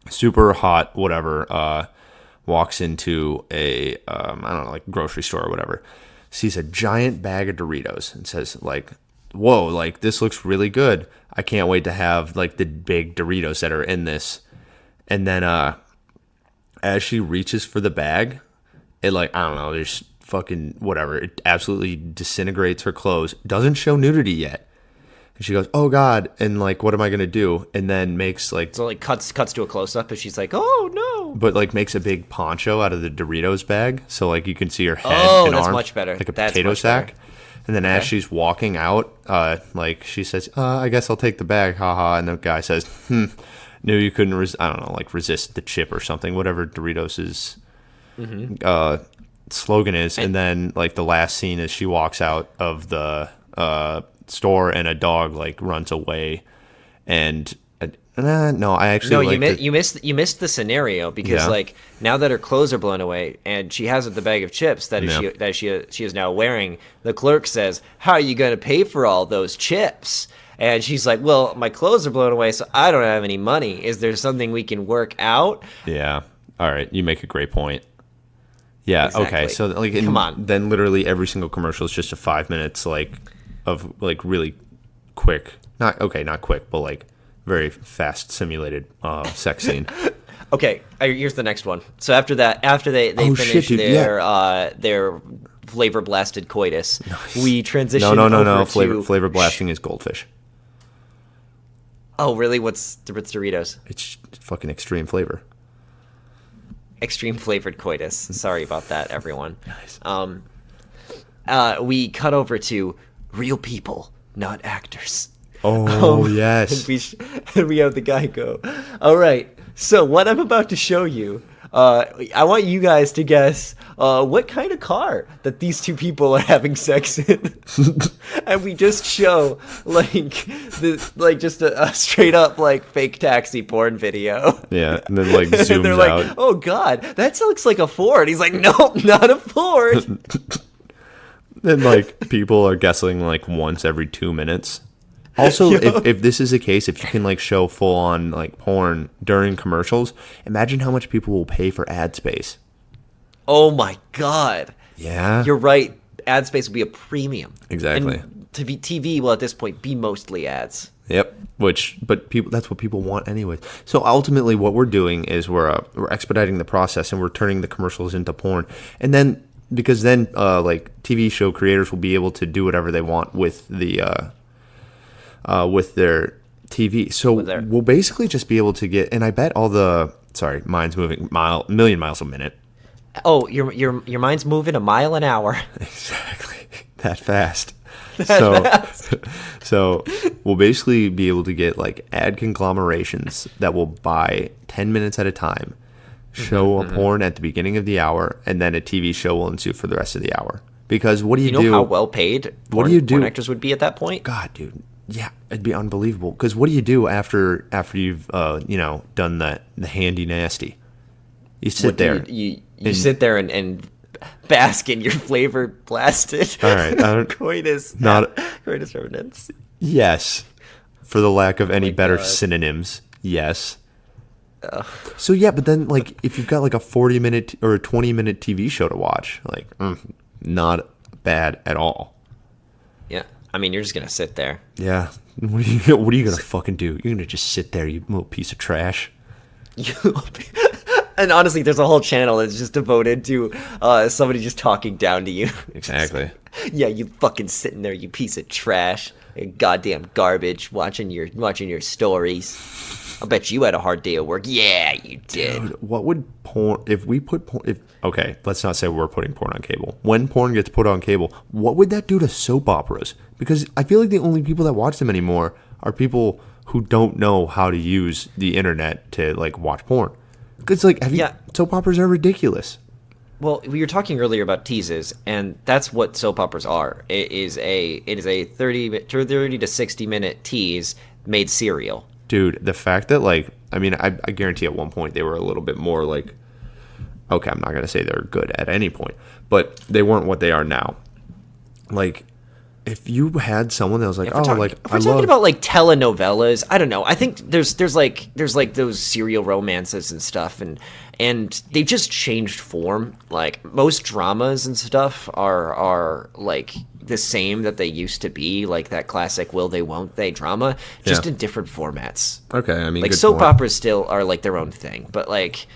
super hot whatever walks into a I don't know, like grocery store or whatever, sees a giant bag of Doritos and says like, whoa, like this looks really good. I can't wait to have like the big Doritos that are in this. And then as she reaches for the bag, it like, I don't know, there's fucking whatever. It absolutely disintegrates her clothes. Doesn't show nudity yet. And she goes, oh God. And like, what am I going to do? And then makes like, so like cuts to a close up and she's like, oh no. But like makes a big poncho out of the Doritos bag. So like you can see her head and that's arms, much better. like a That's potato much sack. better. And then as she's walking out, like she says, I guess I'll take the bag. Haha. And the guy says, knew you couldn't, I don't know, like resist the chip or something, whatever Doritos' slogan is. And then like the last scene is she walks out of the store and a dog like runs away. And no, I actually you missed the scenario because like now that her clothes are blown away and she has the bag of chips that she is now wearing, the clerk says, how are you going to pay for all those chips? And she's like, well, my clothes are blown away, so I don't have any money. Is there something we can work out? Yeah. All right. You make a great point. Yeah. Exactly. Okay. So like, Come on. Then literally every single commercial is just a 5 minutes like of like really quick, not quick, but like very fast simulated sex scene. Okay. Here's the next one. So after they finish their flavor blasted coitus, we transition. No. Flavor blasting is goldfish. Oh, really? What's Doritos? It's fucking extreme flavor. Extreme flavored coitus. Sorry about that, everyone. Nice. We cut over to real people, not actors. Oh, yes. And we have the guy go, all right, so what I'm about to show you, I want you guys to guess what kind of car that these two people are having sex in. And we just show just a straight up like fake taxi porn video. Yeah, and then like zooms and they're out. like, oh God, that looks like a Ford. He's like, nope, not a Ford. And like people are guessing like once every 2 minutes. Also, if this is the case, if you can like show full on like porn during commercials, imagine how much people will pay for ad space. Oh my God. Yeah. You're right. ad space will be a premium. Exactly. And TV will at this point be mostly ads. Yep. But that's what people want anyways. So ultimately, what we're doing is we're expediting the process and we're turning the commercials into porn. And then because then like TV show creators will be able to do whatever they want with the with their TV. So we'll basically just be able to get. And I bet all the mine's moving million miles a minute. Oh, your mind's moving a mile an hour. Exactly. That fast. So we'll basically be able to get like ad conglomerations that will buy 10 minutes at a time, show a porn at the beginning of the hour, and then a TV show will ensue for the rest of the hour. Because what do you do? You know how well paid porn actors would be at that point? God, dude. Yeah, it'd be unbelievable. Because what do you do after you've done the handy nasty? You sit there. You sit there and bask in your flavor blasted. All right, coitus remnants. Yes, for the lack of any better synonyms. Yes. So yeah, but then like if you've got like a 40-minute or a 20-minute TV show to watch, like not bad at all. Yeah, I mean you're just gonna sit there. Yeah. What are you gonna fucking do? You're gonna just sit there, you little piece of trash. And honestly, there's a whole channel that's just devoted to somebody just talking down to you. Exactly. Yeah, you fucking sitting there, you piece of trash, you goddamn garbage, watching your stories. I bet you had a hard day at work. Yeah, you did. Dude, what would porn if we put porn? Okay, let's not say we're putting porn on cable. When porn gets put on cable, what would that do to soap operas? Because I feel like the only people that watch them anymore are people who don't know how to use the internet to like watch porn. Because like, soap operas are ridiculous. Well, we were talking earlier about teases, and that's what soap operas are. It is a 30 to 60 minute tease made serial. Dude, the fact that like, I mean, I guarantee at one point they were a little bit more like, okay, I'm not gonna say they're good at any point, but they weren't what they are now. Like, if you had someone that was like, if we're talking about like telenovelas, I don't know. I think there's like those serial romances and stuff, and they just changed form. Like most dramas and stuff are like the same that they used to be, like that classic will they won't they drama, just in different formats. Okay, I mean, like soap operas still are like their own thing, but like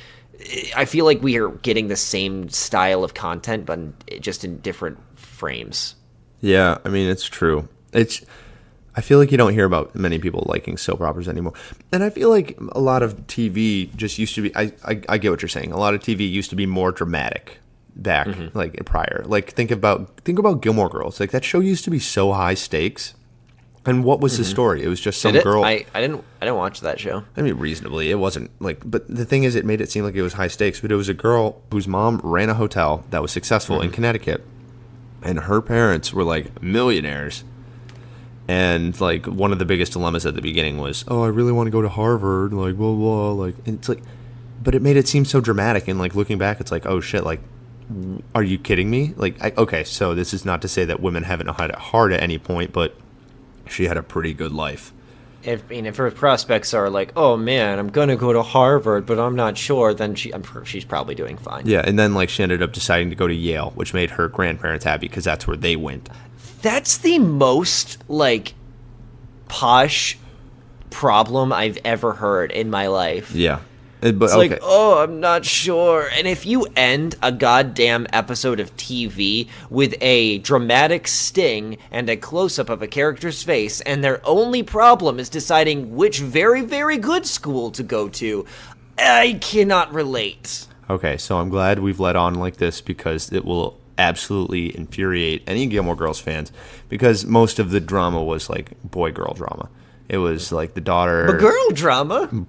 I feel like we are getting the same style of content, but just in different frames. Yeah, I mean, it's true. I feel like you don't hear about many people liking soap operas anymore. And I feel like a lot of TV just used to be, I get what you're saying. A lot of TV used to be more dramatic back, like prior. Like think about Gilmore Girls. Like that show used to be so high stakes. And what was the story? It was just some girl. I didn't watch that show. I mean, reasonably, it wasn't like. But the thing is, it made it seem like it was high stakes. But it was a girl whose mom ran a hotel that was successful in Connecticut. And her parents were like millionaires. And like one of the biggest dilemmas at the beginning was, oh, I really want to go to Harvard, like blah blah, like, and it's like, but it made it seem so dramatic. And like looking back, it's like, oh shit, like, are you kidding me? Like, okay, so this is not to say that women haven't had it hard at any point, but she had a pretty good life. If her prospects are like, oh man, I'm gonna go to Harvard, but I'm not sure, then she's probably doing fine. Yeah, and then like she ended up deciding to go to Yale, which made her grandparents happy because that's where they went. That's the most like posh problem I've ever heard in my life. Yeah. But it's okay. Like, oh, I'm not sure. And if you end a goddamn episode of TV with a dramatic sting and a close-up of a character's face, and their only problem is deciding which very, very good school to go to, I cannot relate. Okay, so I'm glad we've led on like this because it will absolutely infuriate any Gilmore Girls fans because most of the drama was like boy-girl drama. It was like the daughter... But girl drama?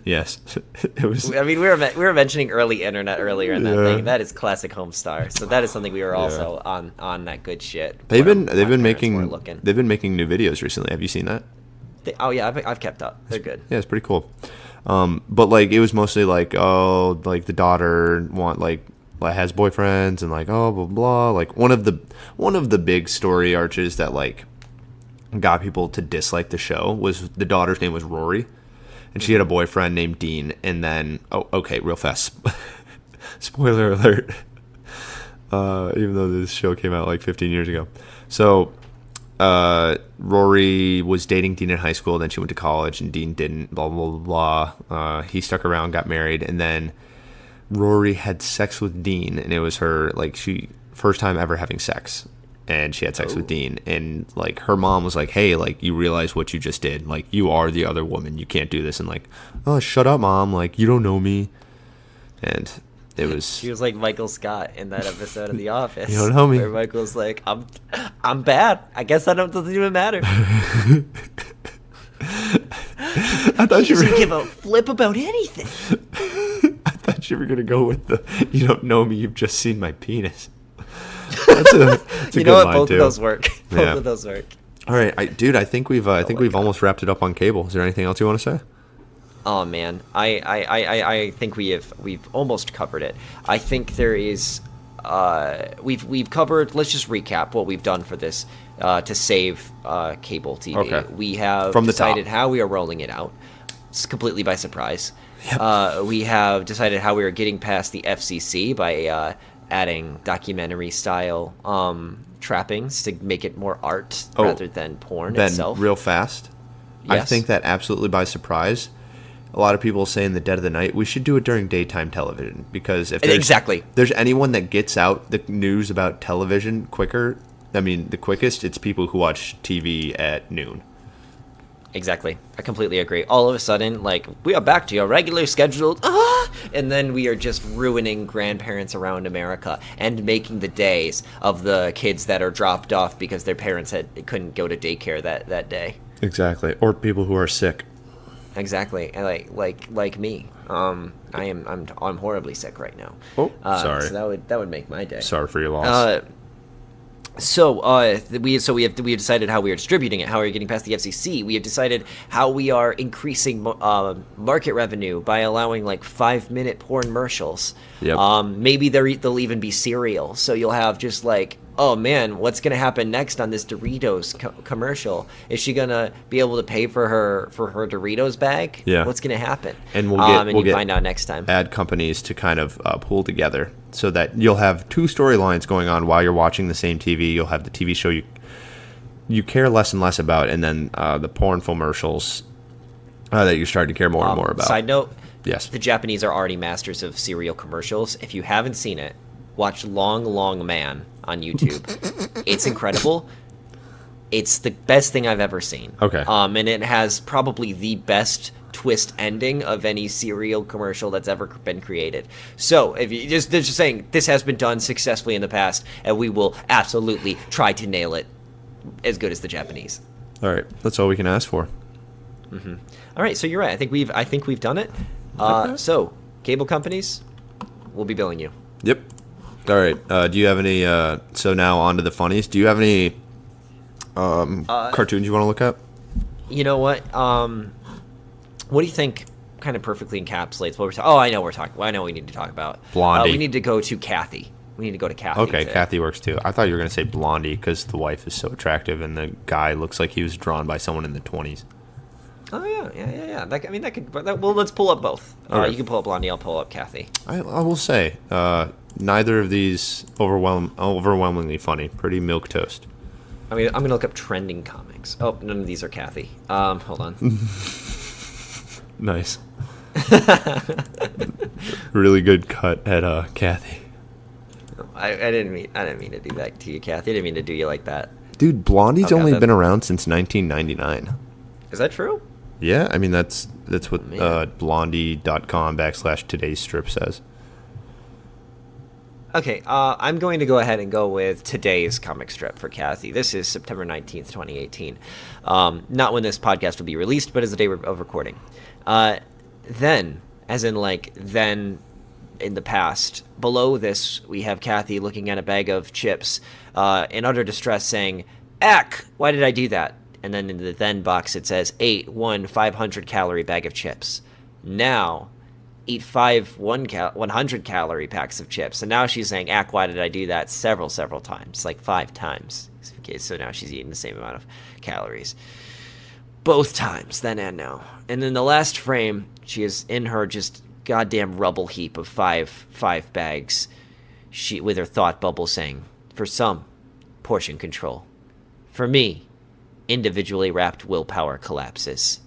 Yes, it was. I mean, we were mentioning early internet earlier in that thing. That is classic Homestar. So that is something we were also on that good shit. They've been making new videos recently. Have you seen that? I've kept up. They're good. Yeah, it's pretty cool. But like it was mostly like like the daughter has boyfriends and like blah blah blah. Like one of the big story arches that like got people to dislike the show was the daughter's name was Rory. And she had a boyfriend named Dean, and then, real fast, spoiler alert, even though this show came out like 15 years ago. So Rory was dating Dean in high school, then she went to college, and Dean didn't. Blah blah blah blah. He stuck around, got married, and then Rory had sex with Dean, and it was her she first time ever having sex, and she had sex with Dean, and like her mom was like, "Hey, like you realize what you just did? Like you are the other woman. You can't do this." And like, "Oh, shut up, mom. Like you don't know me." And it was. She was like Michael Scott in that episode of The Office. You don't know me. Where Michael's like, I'm bad. I guess doesn't even matter. I thought you were give a flip about anything. I thought you were gonna go with the "you don't know me, you've just seen my penis." That's a You good know what? line, Both too. of those work. Both Yeah. of those work. All right, dude. I think we've almost wrapped it up on cable. Is there anything else you want to say? Oh man, I think we've almost covered it. I think there is we've covered. Let's just recap what we've done for this to save cable TV. Okay. We have From the decided top. how we are rolling it out. It's completely by surprise. We have decided how we are getting past the FCC by adding documentary style trappings to make it more art rather than porn Then itself. real fast. I Yes. think that absolutely by surprise. A lot of people say in the dead of the night we should do it during daytime television, because if Exactly. there's anyone that gets out the news about television quicker, I mean the quickest, it's people who watch TV at noon. Exactly. I completely agree. All of a sudden, like, we are back to your regular scheduled, and then we are just ruining grandparents around America and making the days of the kids that are dropped off because their parents couldn't go to daycare that day. Exactly. Or people who are sick. Exactly. And like me. I'm horribly sick right now. Oh, sorry. So that would make my day. Sorry for your loss. We have decided how we are distributing it, how we are getting past the FCC. We have decided how we are increasing market revenue by allowing like 5-minute porn commercials. Yep. Maybe they'll even be serial, so you'll have just like, oh man, what's gonna happen next on this Doritos commercial? Is she gonna be able to pay for her Doritos bag? Yeah. What's gonna happen? And we'll find out next time. Ad companies to kind of pull together so that you'll have two storylines going on while you're watching the same TV. You'll have the TV show you care less and less about, and then the porn commercials that you're starting to care more and more about. Side note, Yes. the Japanese are already masters of serial commercials. If you haven't seen it, watch Long Long Man on YouTube. It's incredible. It's the best thing I've ever seen. Okay. And it has probably the best twist ending of any serial commercial that's ever been created. So if you just saying, this has been done successfully in the past, and we will absolutely try to nail it as good as the Japanese. All right. That's all we can ask for. All right, so you're right. I think we've done it. Okay. So cable companies, we'll be billing you. Yep. All right. Do you have any? So now on to the funnies. Do you have any cartoons you want to look up? You know what? What do you think? Kind of perfectly encapsulates what we're talking. Oh, I know I know what we need to talk about. Blondie. We need to go to Kathy. We need to go to Kathy. Okay, Kathy works too. I thought you were going to say Blondie because the wife is so attractive and the guy looks like he was drawn by someone in the 20s. Oh yeah. That could. Well, let's pull up both. Okay. You can pull up Blondie. I'll pull up Kathy. I will say, neither of these overwhelmingly funny. Pretty milquetoast. I mean, I'm gonna look up trending comics. Oh, none of these are Kathy. Hold on. Nice. Really good cut at Kathy. I didn't mean to do that to you, Kathy. I didn't mean to do you like that. Dude, Blondie's Okay, only that- been around since 1999. Is that true? Yeah, I mean that's what Man. blondie.com/today's strip says. Okay, I'm going to go ahead and go with today's comic strip for Kathy. This is September 19th, 2018. Not when this podcast will be released, but as the day of recording. Then, as in like then in the past, below this we have Kathy looking at a bag of chips in utter distress saying, "Ack, why did I do that?" And then in the then box it says, "Ate 500-calorie bag of chips. Now eat 100-calorie packs of chips." And now she's saying, "Ack, why did I do that?" several times, like 5 times. Okay, so now she's eating the same amount of calories. Both times, then and now. And in the last frame, she is in her just goddamn rubble heap of five bags. she with her thought bubble saying, "For some, portion control. For me, individually wrapped willpower collapses."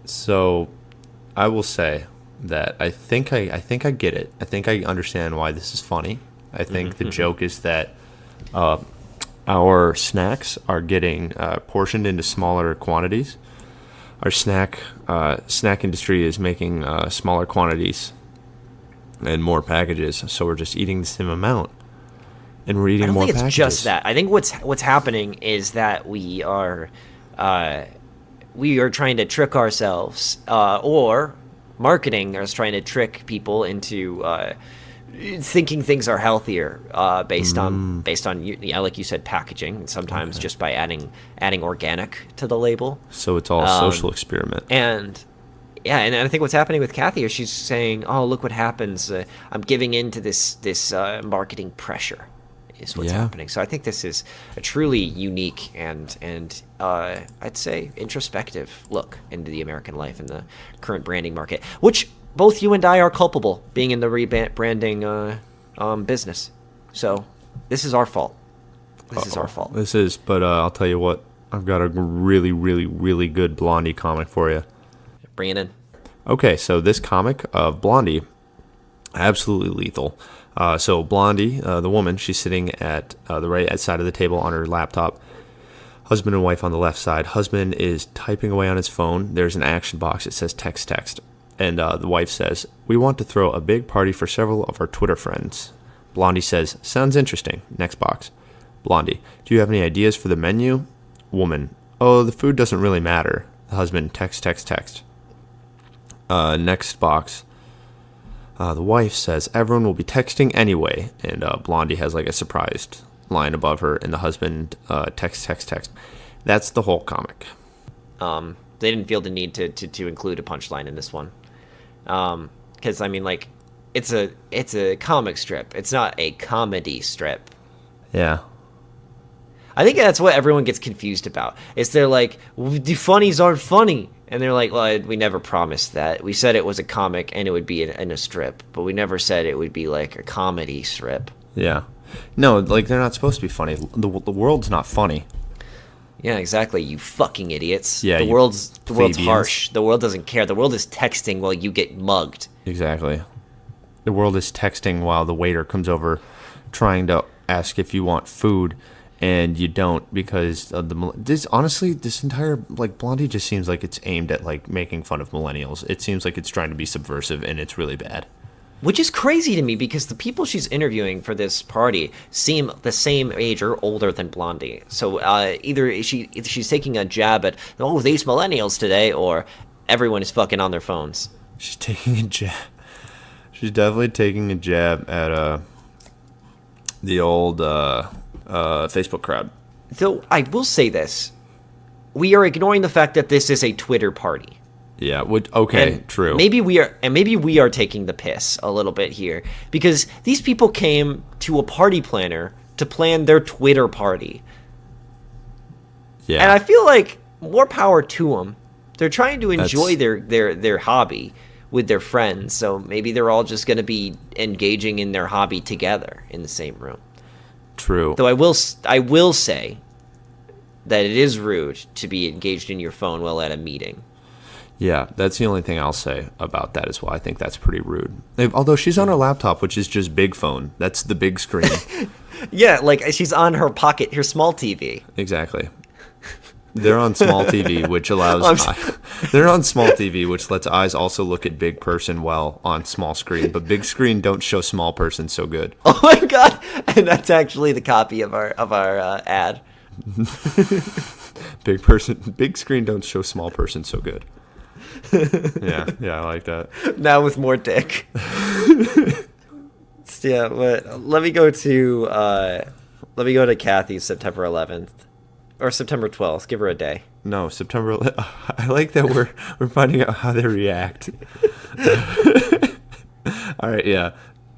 So, I will say that I think I get it. I think I understand why this is funny. I think the joke is that our snacks are getting portioned into smaller quantities. Our snack industry is making smaller quantities and more packages, so we're just eating the same amount, and we're eating more packages. I don't think it's just that. I think what's happening is that we are trying to trick ourselves, or marketing is trying to trick people into thinking things are healthier based on like you said, packaging, and sometimes just by adding organic to the label. So it's all a social experiment. And I think what's happening with Kathy is she's saying, "Oh, look what happens. I'm giving in to this marketing pressure." Is what's happening. So I think this is a truly unique and I'd say introspective look into the American life and the current branding market, which both you and I are culpable being in the rebranding business. So this is our fault. This is our fault. This is, but I'll tell you what, I've got a really, really, really good Blondie comic for you. Bring it in. Okay, so this comic of Blondie, absolutely lethal. So Blondie, the woman, she's sitting at the right side of the table on her laptop. Husband and wife on the left side. Husband is typing away on his phone. There's an action box. It says text. And the wife says, "We want to throw a big party for several of our Twitter friends." Blondie says, "Sounds interesting." Next box. Blondie, "Do you have any ideas for the menu?" Woman, "Oh, the food doesn't really matter." The husband, text. Next box. The wife says, "Everyone will be texting anyway." And Blondie has like a surprised line above her. And the husband, text. That's the whole comic. They didn't feel the need to include a punchline in this one. Because, I mean, like, it's a comic strip. It's not a comedy strip. Yeah. I think that's what everyone gets confused about. Is they're like, well, the funnies aren't funny. And they're like, well, we never promised that. We said it was a comic and it would be in a strip, but we never said it would be like a comedy strip. Yeah. No, like, they're not supposed to be funny. The world's not funny. Yeah, exactly, you fucking idiots. Yeah, the world's plebeians. harsh. The world doesn't care. The world is texting while you get mugged. Exactly. The world is texting while the waiter comes over trying to ask if you want food, and you don't, because this entire, like, Blondie just seems like it's aimed at, like, making fun of millennials. It seems like it's trying to be subversive, and it's really bad. Which is crazy to me, because the people she's interviewing for this party seem the same age or older than Blondie. So either she's taking a jab at, oh, these millennials today, or everyone is fucking on their phones. She's taking a jab. She's definitely taking a jab at the old Facebook crowd. Though I will say this, we are ignoring the fact that this is a Twitter party. Yeah. Okay. And true. Maybe we are taking the piss a little bit here, because these people came to a party planner to plan their Twitter party. Yeah. And I feel like more power to them. They're trying to enjoy their hobby with their friends, so maybe they're all just going to be engaging in their hobby together in the same room. True. Though I will say that it is rude to be engaged in your phone while at a meeting. Yeah, that's the only thing I'll say about that as well. I think that's pretty rude. Although she's on her laptop, which is just big phone. That's the big screen. Yeah, like she's on her small TV. Exactly. They're on small TV, which allows they're on small TV, which lets eyes also look at big person well on small screen. But big screen don't show small person so good. Oh my god! And that's actually the copy of our ad. Big screen don't show small person so good. Yeah, I like that. Now with more dick. Yeah, but let me go to Kathy's September 11th or September 12th. Give her a day. No, September. I like that we're finding out how they react. All right, yeah.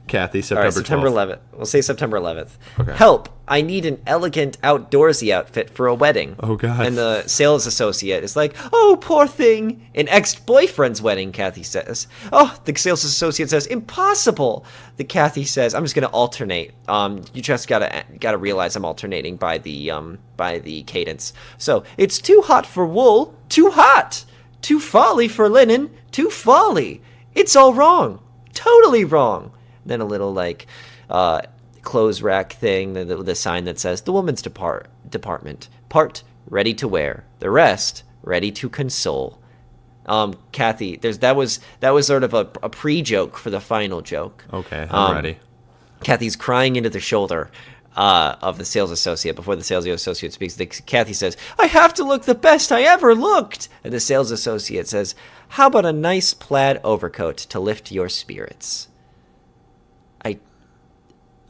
Kathy, All September right, September 12th. 11th. We'll say September 11th. Okay. Help! I need an elegant outdoorsy outfit for a wedding. Oh, God. And the sales associate is like, "Oh, poor thing. An ex-boyfriend's wedding," Kathy says. Oh, the sales associate says, "Impossible." The Kathy says, "I'm just gonna alternate. You just gotta realize I'm alternating by the cadence. So it's too hot for wool, too hot, too folly for linen, too folly. It's all wrong, totally wrong." Then a little like clothes rack thing, the sign that says the woman's department, part ready to wear, the rest ready to console. Kathy, that was sort of a pre-joke for the final joke. Okay, I'm ready. Kathy's crying into the shoulder of the sales associate before the sales associate speaks. Kathy says, "I have to look the best I ever looked." And the sales associate says, "How about a nice plaid overcoat to lift your spirits?"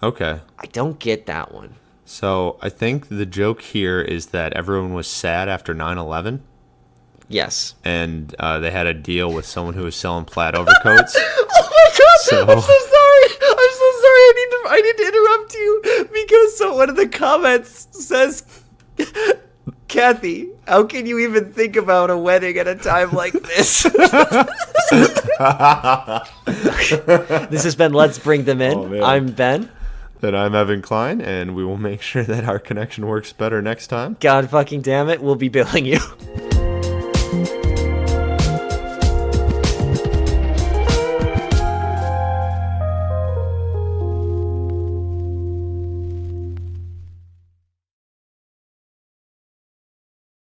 Okay. I don't get that one. So I think the joke here is that everyone was sad after 9/11, Yes. and they had a deal with someone who was selling plaid overcoats. Oh my god! So- I'm so sorry. I'm so sorry. I need to interrupt you because one of the comments says, "Kathy, how can you even think about a wedding at a time like this?" This has been Let's Bring Them In. Oh, man. I'm Ben. Then I'm Evan Klein, and we will make sure that our connection works better next time. God fucking damn it, we'll be billing you.